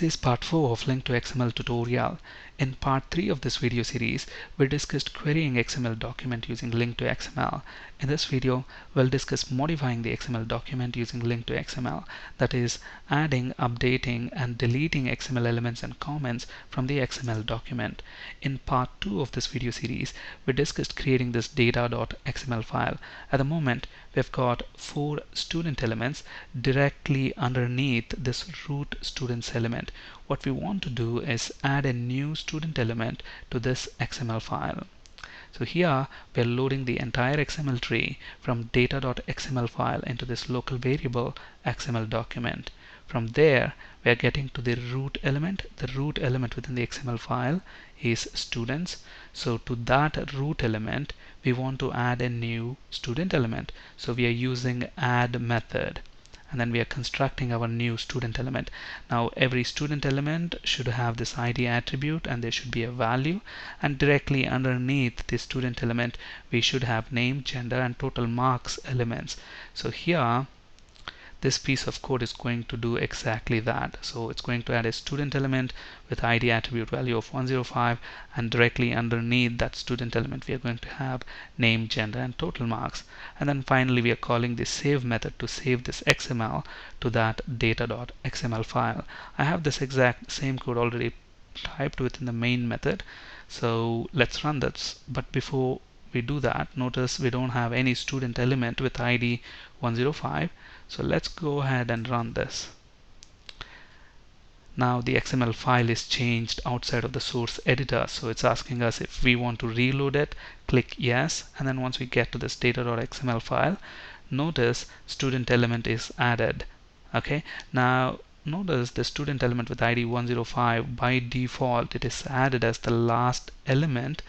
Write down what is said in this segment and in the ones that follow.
This is part 4 of LINQ to XML tutorial. In part 3 of this video series, we discussed querying XML document using LINQ to XML. In this video, we'll discuss modifying the XML document using LINQ to XML. That is, adding, updating, and deleting XML elements and comments from the XML document. In part 2 of this video series, we discussed creating this data.xml file. At the moment, we've got 4 student elements directly underneath this root students element. What we want to do is add a new student element to this XML file. So here we are loading the entire XML tree from data.xml file into this local variable XML document. From there, we are getting to the root element. The root element within the XML file is students. So to that root element, we want to add a new student element. So we are using add method, and then we are constructing our new student element. Now every student element should have this ID attribute, and there should be a value, and directly underneath the student element we should have name, gender, and total marks elements. So here this piece of code is going to do exactly that. So it's going to add a student element with ID attribute value of 105, and directly underneath that student element we are going to have name, gender, and total marks. And then finally we are calling the save method to save this XML to that data.xml file. I have this exact same code already typed within the main method, so let's run this. But before we do that, notice we don't have any student element with ID 105. So let's go ahead and run this. Now the XML file is changed outside of the source editor, so it's asking us if we want to reload it. Click yes, and then once we get to this data.xml file, notice student element is added. Okay, now notice the student element with ID 105, by default it is added as the last element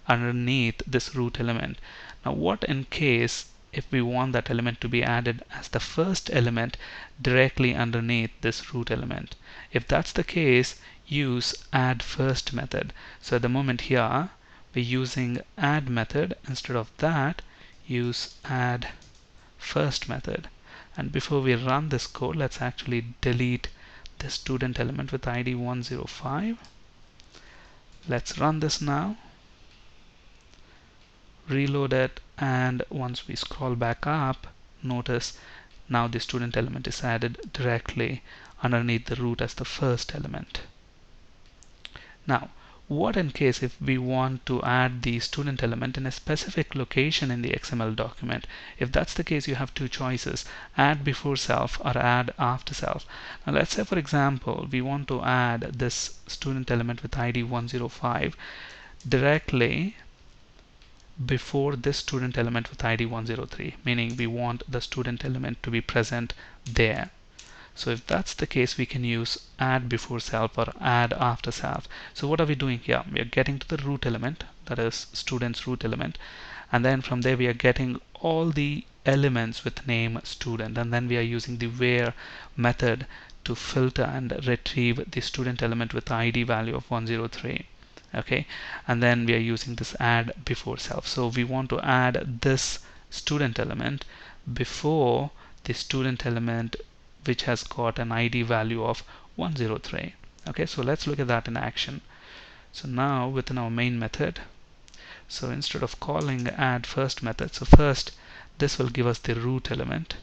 underneath this root element. Now what in case if we want that element to be added as the first element directly underneath this root element? If that's the case, use AddFirst method. So at the moment here we're using add method. Instead of that, use AddFirst method. And before we run this code, let's actually delete the student element with ID 105. Let's run this now, reload it, and once we scroll back up, notice now the student element is added directly underneath the root as the first element. Now what in case if we want to add the student element in a specific location in the XML document? If that's the case, you have two choices: add before self or add after self. Now let's say for example we want to add this student element with ID 105 directly before this student element with ID 103, meaning we want the student element to be present there. So if that's the case, we can use add before self or add after self. So what are we doing here? We are getting to the root element, that is student's root element, and then from there we are getting all the elements with name student, and then we are using the where method to filter and retrieve the student element with ID value of 103. Okay, and then we are using this add before self. So we want to add this student element before the student element which has got an ID value of 103. Okay, so let's look at that in action. So now within our main method, so instead of calling add first method, so first this will give us the root element.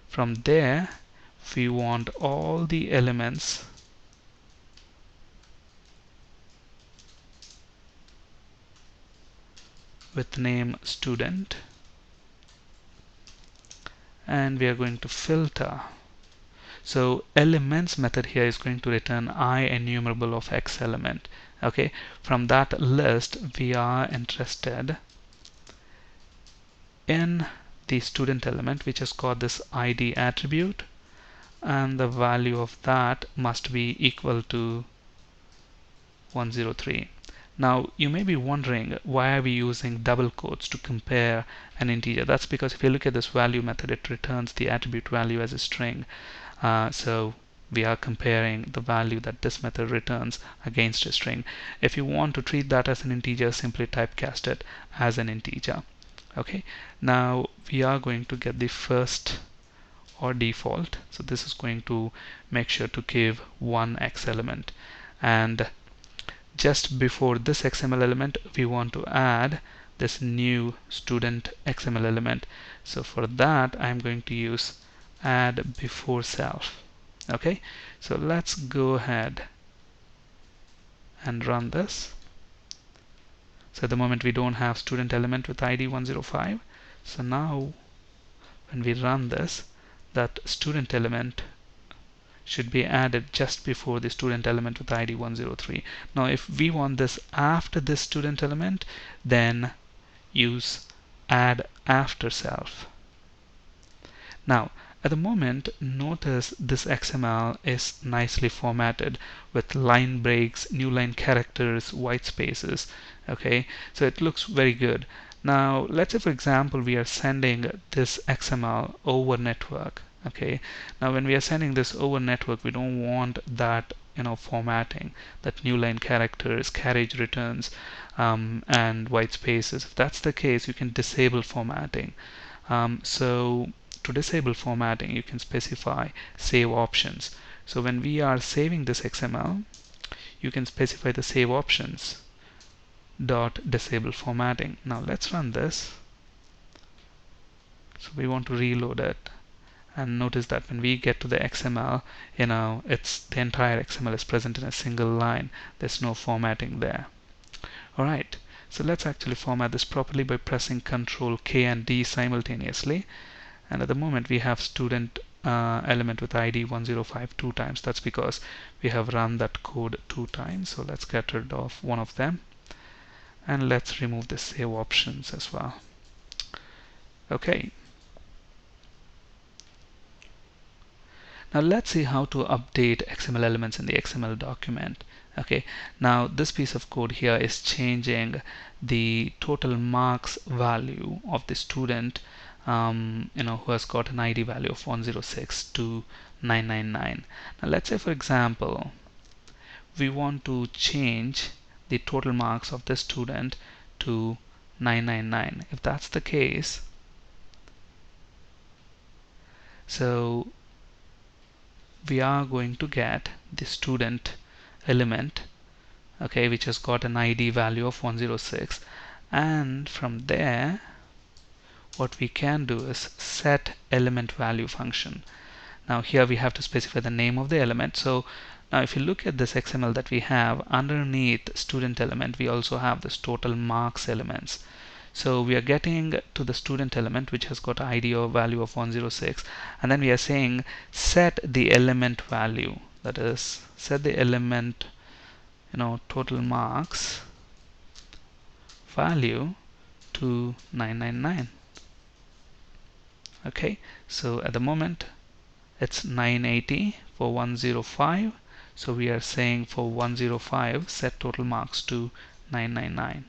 From there we want all the elements with name student, and we are going to filter. So elements method here is going to return I enumerable of XElement. Okay, from that list we are interested in the student element which has got this ID attribute, and the value of that must be equal to 103. Now you may be wondering, why are we using double quotes to compare an integer? That's because if you look at this value method, it returns the attribute value as a string. So we are comparing the value that this method returns against a string. If you want to treat that as an integer, simply typecast it as an integer. Okay, now we are going to get the first or default. So this is going to make sure to give one X element, and just before this XML element we want to add this new student XML element. So for that I'm going to use add before self. Okay, so let's go ahead and run this. So at the moment we don't have student element with ID 105. So now when we run this, that student element should be added just before the student element with ID 103. Now if we want this after this student element, then use add after self. Now at the moment, notice this XML is nicely formatted with line breaks, new line characters, white spaces. Okay, so it looks very good. Now let's say for example we are sending this XML over network. Okay, now when we are sending this over network, we don't want that formatting, that new line characters, carriage returns, and white spaces. If that's the case, you can disable formatting. So to disable formatting, you can specify save options. So when we are saving this XML, you can specify the save options dot disable formatting. Now let's run this. So we want to reload it, and notice that when we get to the XML, it's the entire XML is present in a single line. There's no formatting there. Alright, so let's actually format this properly by pressing Ctrl K and D simultaneously. And at the moment we have student element with ID 105 two times. That's because we have run that code 2 times. So let's get rid of one of them, and let's remove the save options as well. Okay. Now let's see how to update XML elements in the XML document. Okay, now this piece of code here is changing the total marks value of the student who has got an ID value of 106 to 999. Now let's say for example we want to change the total marks of the student to 999. If that's the case, so we are going to get the student element, okay, which has got an ID value of 106, and from there what we can do is set element value function. Now here we have to specify the name of the element. So now if you look at this XML that we have, underneath student element we also have this total marks elements. So we are getting to the student element which has got ID or value of 106, and then we are saying set the element value, that is set the element total marks value to 999. Okay, so at the moment it's 980 for 105, so we are saying for 105 set total marks to 999.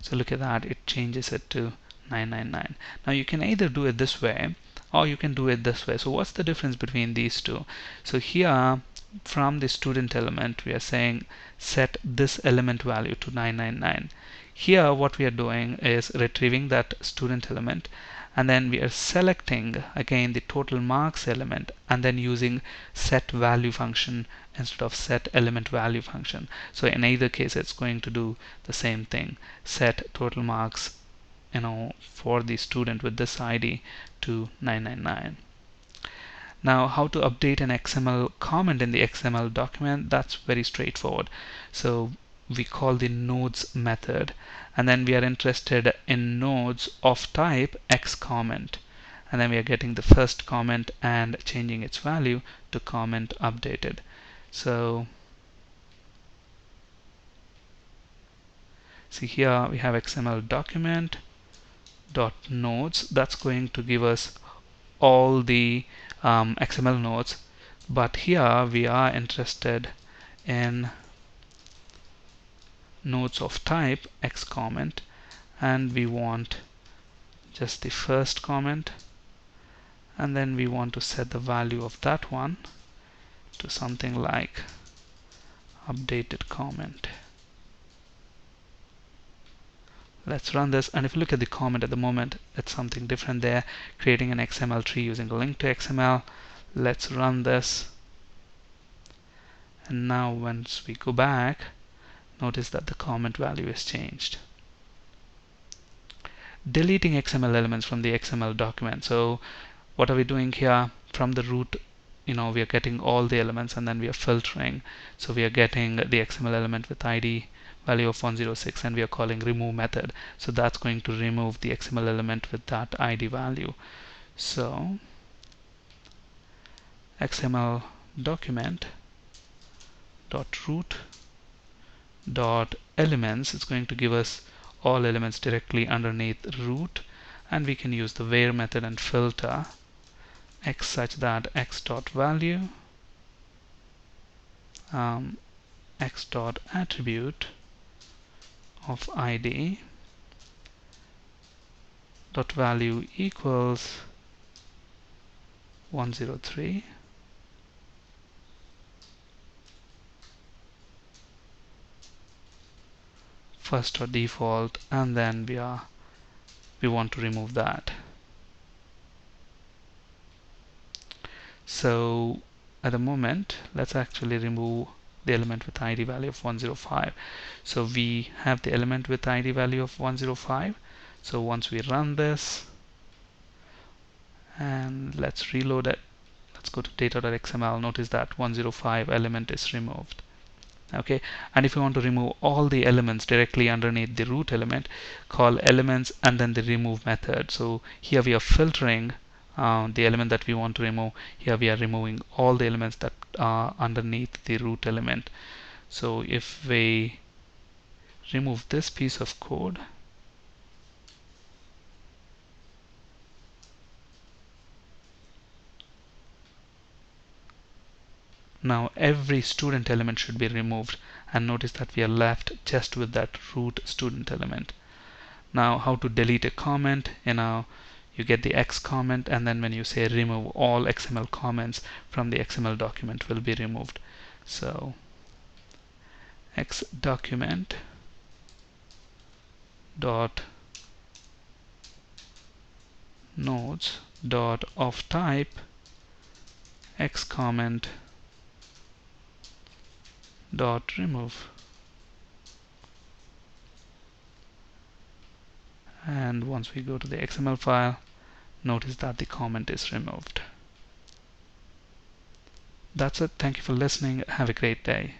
So look at that, it changes it to 999. Now you can either do it this way or you can do it this way. So what's the difference between these two? So here from the student element we are saying set this element value to 999. Here what we are doing is retrieving that student element, and then we are selecting again the total marks element and then using set value function instead of set element value function. So in either case it's going to do the same thing, set total marks for the student with this ID to 999. Now how to update an XML comment in the XML document? That's very straightforward. So we call the nodes method, and then we are interested in nodes of type xComment, and then we are getting the first comment and changing its value to comment updated. So see here we have XML document dot nodes. That's going to give us all the XML nodes, but here we are interested in nodes of type xComment, and we want just the first comment, and then we want to set the value of that one to something like updated comment. Let's run this, and if you look at the comment at the moment, it's something different there, creating an XML tree using LINQ to XML. Let's run this, and now once we go back, notice that the comment value is changed. Deleting XML elements from the XML document. So what are we doing here? From the root, we are getting all the elements and then we are filtering. So we are getting the XML element with ID value of 106 and we are calling remove method. So that's going to remove the XML element with that ID value. So XML document.root.elements is going to give us all elements directly underneath root, and we can use the where method and filter x such that x.value x.attribute of ID dot value equals 103 first or default, and then we want to remove that. So at the moment, let's actually remove the element with ID value of 105. So we have the element with ID value of 105. So once we run this, and let's reload it, let's go to data.xml, notice that 105 element is removed. Okay, and if you want to remove all the elements directly underneath the root element, call elements and then the remove method. So here we are filtering the element that we want to remove. Here we are removing all the elements that are underneath the root element. So if we remove this piece of code, now every student element should be removed, and notice that we are left just with that root student element. Now how to delete a comment, you get the X comment, and then when you say remove all XML comments from the XML document will be removed. So XDocument dot nodes dot of type X comment dot remove, and once we go to the XML file, notice that the comment is removed. That's it. Thank you for listening. Have a great day.